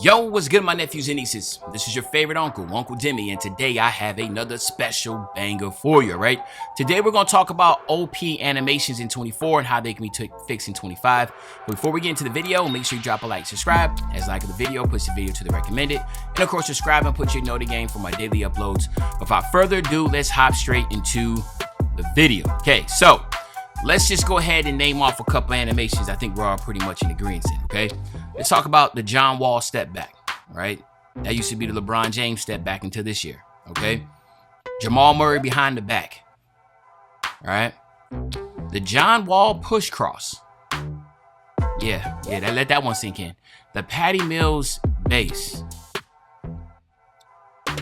Yo, what's good, my nephews and nieces? This is your favorite uncle, Uncle Demi, and today I have another special banger for you, right? Today we're going to talk about OP animations in 24 and how they can be fixed in 25. But before we get into the video, make sure you drop a like, subscribe, as like the video puts the video to the recommended, and of course subscribe and put your note game for my daily uploads. Without further ado, let's hop straight into the video. Okay, so let's just go ahead and name off a couple animations I think we're all pretty much in agreement in, okay? Let's talk about the John Wall step back, right? That used to be the LeBron James step back into this year, okay? Jamal Murray behind the back, right? The John Wall push cross. Yeah, let that one sink in. The Patty Mills base.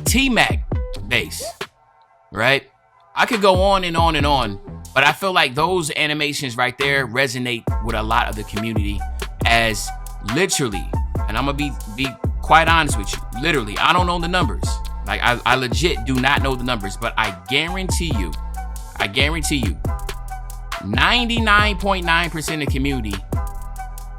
T-Mac base, right? I could go on and on and on, but I feel like those animations right there resonate with a lot of the community as literally, and I'm gonna be quite honest with you, literally, I don't know the numbers. Like I legit do not know the numbers, but I guarantee you, 99.9% of the community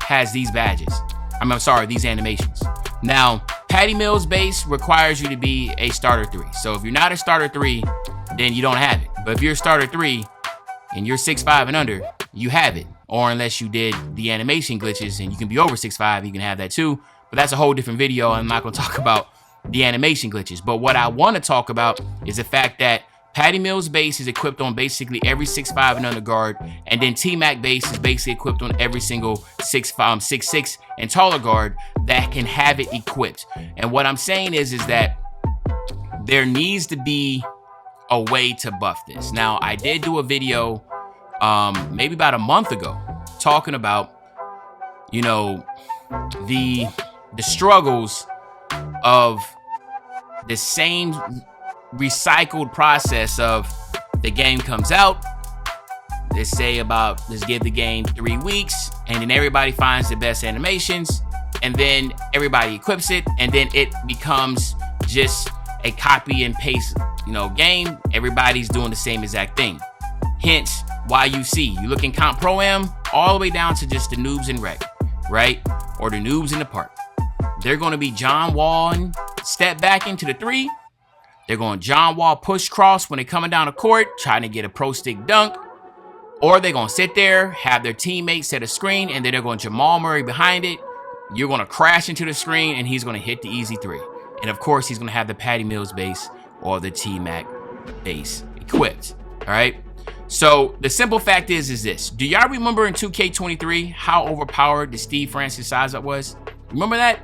has these badges. I'm sorry, these animations. Now, Patty Mills base requires you to be a starter 3. So if you're not a starter 3, then you don't have it. But if you're a starter 3 and you're 6'5" and under, you have it. Or unless you did the animation glitches and you can be over 6'5", you can have that too. But that's a whole different video. I'm not gonna talk about the animation glitches. But what I wanna talk about is the fact that Patty Mills base is equipped on basically every 6'5" and under guard, and then T-Mac base is basically equipped on every single 6'6" and taller guard that can have it equipped. And what I'm saying is that there needs to be a way to buff this. Now, I did do a video maybe about a month ago talking about, you know, the struggles of the same recycled process of the game comes out. Let's give the game 3 weeks, and then everybody finds the best animations, and then everybody equips it, and then it becomes just a copy and paste, you know, game. Everybody's doing the same exact thing. Hence why you see, you look in Comp Pro Am all the way down to just the noobs in rec, right? Or the noobs in the park. They're going to be John Wall and step back into the 3. They're going John Wall push cross when they're coming down the court, trying to get a pro stick dunk. Or they're going to sit there, have their teammates set a screen, and then they're going Jamal Murray behind it. You're going to crash into the screen, and he's going to hit the easy 3. And of course, he's going to have the Patty Mills base or the T-Mac base equipped, all right? So the simple fact is this. Do y'all remember in 2K23 how overpowered the Steve Francis size up was? Remember that?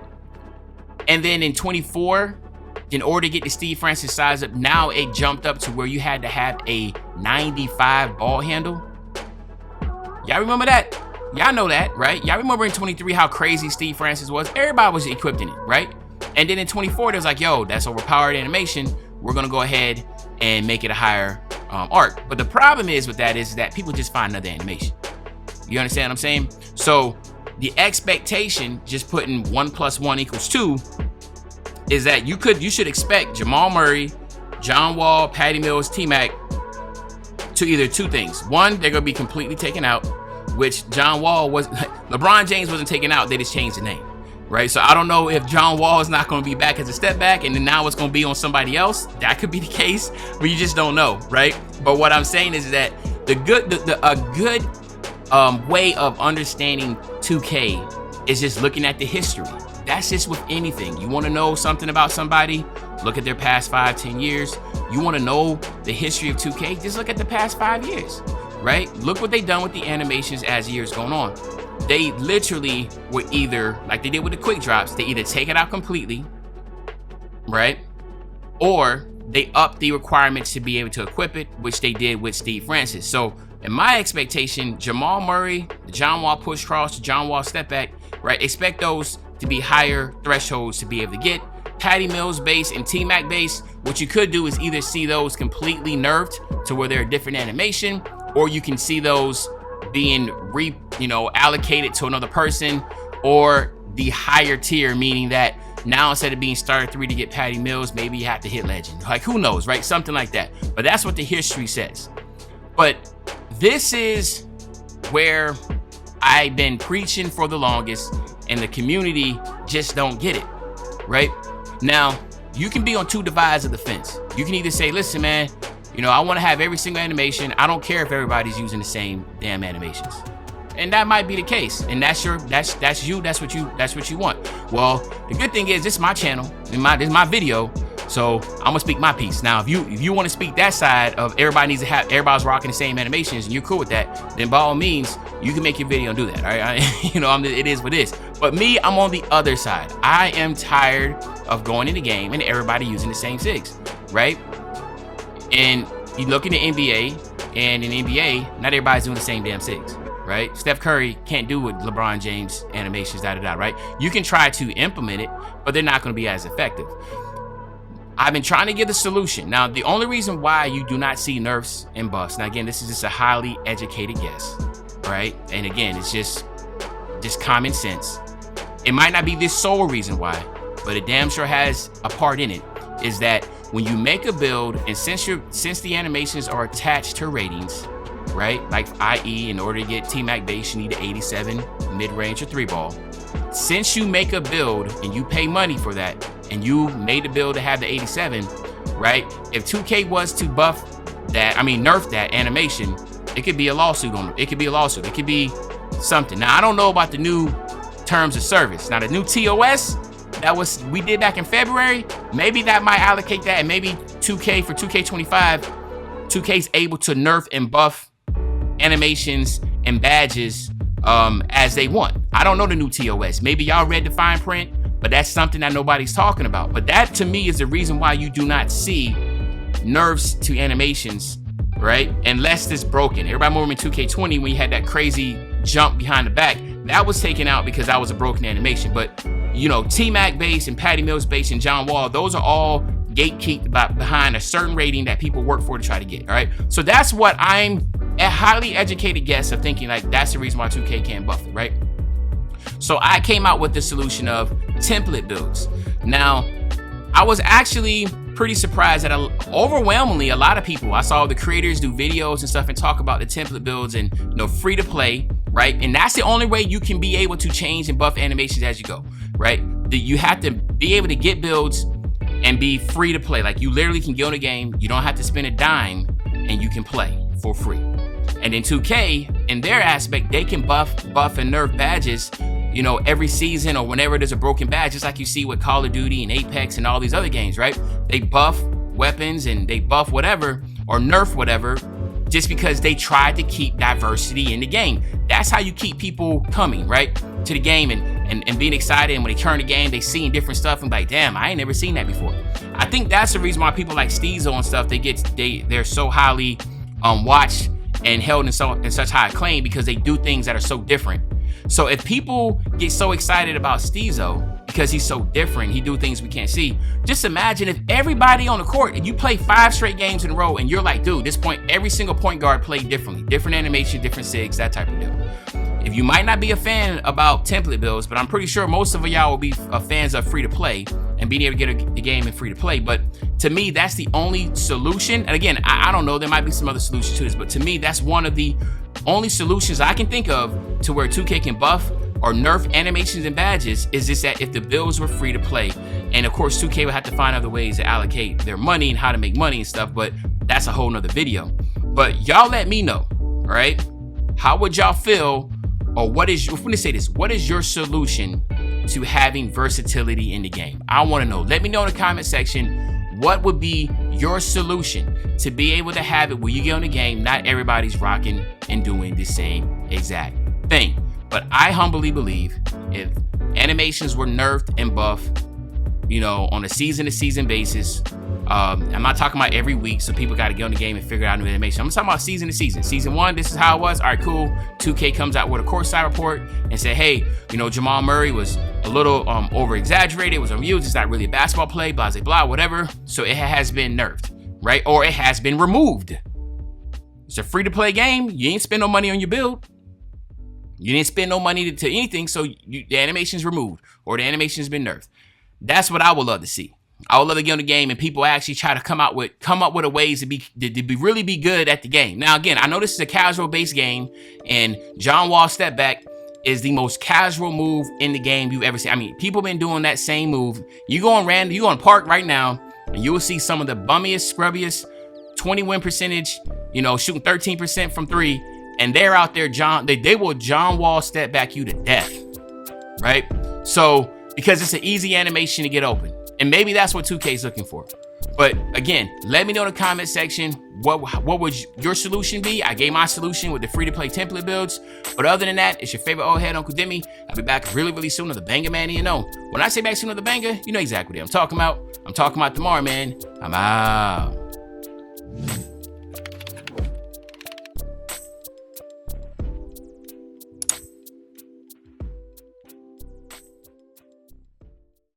And then in 24, in order to get the Steve Francis size up, now it jumped up to where you had to have a 95 ball handle. Y'all remember that? Y'all know that, right? Y'all remember in 23 how crazy Steve Francis was? Everybody was equipped in it, right? And then in 24, there's like, yo, that's overpowered animation. We're gonna go ahead and make it a higher arc. But the problem is with that is that people just find another animation. You understand what I'm saying? So the expectation, just putting 1 + 1 = 2, is that you should expect Jamal Murray, John Wall, Patty Mills, T-Mac to either 2 things. One, they're gonna be completely taken out, which John Wall was, LeBron James wasn't taken out, they just changed the name, right? So I don't know if John Wall is not gonna be back as a step back and then now it's gonna be on somebody else. That could be the case, but you just don't know, right? But what I'm saying is that a good way of understanding 2K is just looking at the history. That's just with anything. You want to know something about somebody? Look at their past 5-10 years. You want to know the history of 2K? Just look at the past 5 years, right? Look what they've done with the animations as years going on. They literally were either, like they did with the quick drops, they either take it out completely, right? Or they up the requirements to be able to equip it, which they did with Steve Francis. So in my expectation, Jamal Murray, the John Wall push cross, the John Wall step back, right? Expect those to be higher thresholds to be able to get. Patty Mills base and T-Mac base, what you could do is either see those completely nerfed to where they're a different animation, or you can see those being allocated to another person, or the higher tier, meaning that now instead of being starter 3 to get Patty Mills, maybe you have to hit legend. Like, who knows, right? Something like that. But that's what the history says. But this is where I've been preaching for the longest, and the community just don't get it. right? Now, you can be on two divides of the fence. You can either say, listen, man, you know, I want to have every single animation. I don't care if everybody's using the same damn animations. And that might be the case. And that's you, that's what you want. Well, the good thing is this is my channel, this is my video. So I'm gonna speak my piece. Now, if you want to speak that side of everybody's rocking the same animations and you're cool with that, then by all means, you can make your video and do that. All right, you know, it is what it is. But me, I'm on the other side. I am tired of going in the game and everybody using the same SIGs, right? And you look in the NBA, and in the NBA, not everybody's doing the same damn SIGs, right? Steph Curry can't do what LeBron James animations, right? You can try to implement it, but they're not going to be as effective. I've been trying to give the solution. Now, the only reason why you do not see nerfs and buffs, now again, this is just a highly educated guess, right? And again, it's just common sense. It might not be the sole reason why, but it damn sure has a part in it, is that when you make a build, and since the animations are attached to ratings, right? Like, i.e., in order to get T-Mac base, you need an 87 mid-range or 3-ball. Since you make a build and you pay money for that, and you made the build to have the 87, right? If 2K was to nerf that animation, it could be a lawsuit on it. It could be a lawsuit. It could be something. Now, I don't know about the new terms of service. Now, the new TOS we did back in February, maybe that might allocate that, and maybe 2K for 2K25, 2K's able to nerf and buff animations and badges as they want. I don't know the new TOS. Maybe y'all read the fine print, but that's something that nobody's talking about. But that, to me, is the reason why you do not see nerfs to animations, right? Unless it's broken. Everybody remember in 2K20 when you had that crazy jump behind the back, that was taken out because that was a broken animation. But, you know, T-Mac base and Patty Mills base and John Wall, those are all gatekept behind a certain rating that people work for to try to get, all right? So that's what I'm a highly educated guess of thinking, like, that's the reason why 2K can't buff it, right? So I came out with the solution of template builds. Now, I was actually pretty surprised that overwhelmingly a lot of people, I saw the creators do videos and stuff and talk about the template builds and, you know, free to play, right? And that's the only way you can be able to change and buff animations as you go, right? You have to be able to get builds and be free to play. Like, you literally can go in a game, you don't have to spend a dime, and you can play for free. And then 2K, in their aspect, they can buff and nerf badges, you know, every season or whenever there's a broken badge, just like you see with Call of Duty and Apex and all these other games, right? They buff weapons and they buff whatever or nerf whatever just because they try to keep diversity in the game. That's how you keep people coming, right, to the game and being excited. And when they turn the game, they seeing different stuff and like, damn, I ain't never seen that before. I think that's the reason why people like Steezo and stuff, they're so highly watched and held in such high acclaim, because they do things that are so different. So if people get so excited about Steezo because he's so different, he do things we can't see, just imagine if everybody on the court, and you play 5 straight games in a row, and you're like, dude, every single point guard played differently, different animation, different SIGs, that type of deal. If you might not be a fan about template builds, but I'm pretty sure most of y'all will be fans of free to play and being able to get the game in free to play. But to me, that's the only solution. And again, I don't know, there might be some other solutions to this, but to me, that's one of the only solutions I can think of to where 2K can buff or nerf animations and badges, is just that if the builds were free to play. And of course, 2K would have to find other ways to allocate their money and how to make money and stuff, but that's a whole nother video. But y'all let me know, all right? How would y'all feel, or what is your solution to having versatility in the game? I want to know. Let me know in the comment section, what would be your solution to be able to have it where you get on the game, not everybody's rocking and doing the same exact thing. But I humbly believe if animations were nerfed and buffed, you know, on a season-to-season basis, I'm not talking about every week, so people got to get on the game and figure out new animation. I'm talking about season to season. Season 1, this is how it was. All right, cool. 2K comes out with a courtside report and say, hey, you know, Jamal Murray was a little over-exaggerated. It was unused. It's not really a basketball play, blah, blah, blah, whatever. So it has been nerfed, right? Or it has been removed. It's a free-to-play game. You ain't spend no money on your build. You didn't spend no money to anything, so the animation's removed or the animation's been nerfed. That's what I would love to see. I would love to get on the game and people actually try to come up with a ways to really be good at the game. Now, again, I know this is a casual based game, and John Wall step back is the most casual move in the game you've ever seen. I mean, people been doing that same move. You go on Park right now, and you will see some of the bummiest, scrubbiest 20 win percentage, you know, shooting 13% from 3, and they're out there, they will John Wall step back you to death, right? So, because it's an easy animation to get open. And maybe that's what 2K is looking for. But again, let me know in the comment section, what would your solution be? I gave my solution with the free-to-play template builds. But other than that, it's your favorite old head, Uncle Demi. I'll be back really, really soon with the banger, man. You know, when I say back soon with the banger, you know exactly what I'm talking about. I'm talking about tomorrow, man. I'm out.